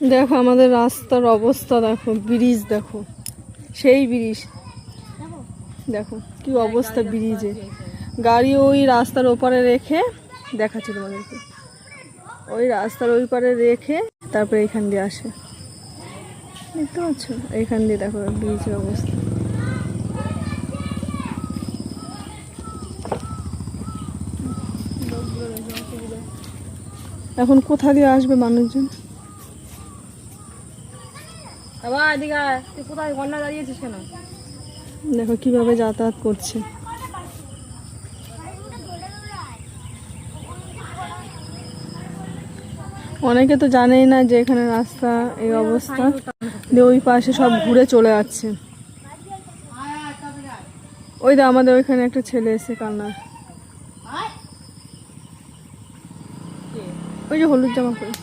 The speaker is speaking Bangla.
দেখো আমাদের রাস্তার অবস্থা, দেখো ব্রিজ, দেখো সেই ব্রিজ, দেখো কি অবস্থা ব্রিজে। গাড়ি ওই রাস্তার ওপারে রেখে, দেখাচ্ছি তোমাদেরকে, ওই রাস্তার ওই পারে রেখে তারপরে এইখান দিয়ে আসে, দেখতে পাচ্ছ? এইখান দিয়ে দেখো ব্রিজের অবস্থা। এখন কোথা দিয়ে আসবে মানুষজন? দেখো কিভাবে যাতায়াত করছে। অনেকে তো জানেই না যে এখানে রাস্তা এই অবস্থা, দিয়ে ওই পাশে সব ঘুরে চলে যাচ্ছে। ওই দা আমাদের ওইখানে একটা ছেলে এসে কান্না, ওই যে হলুদ জামা পরে,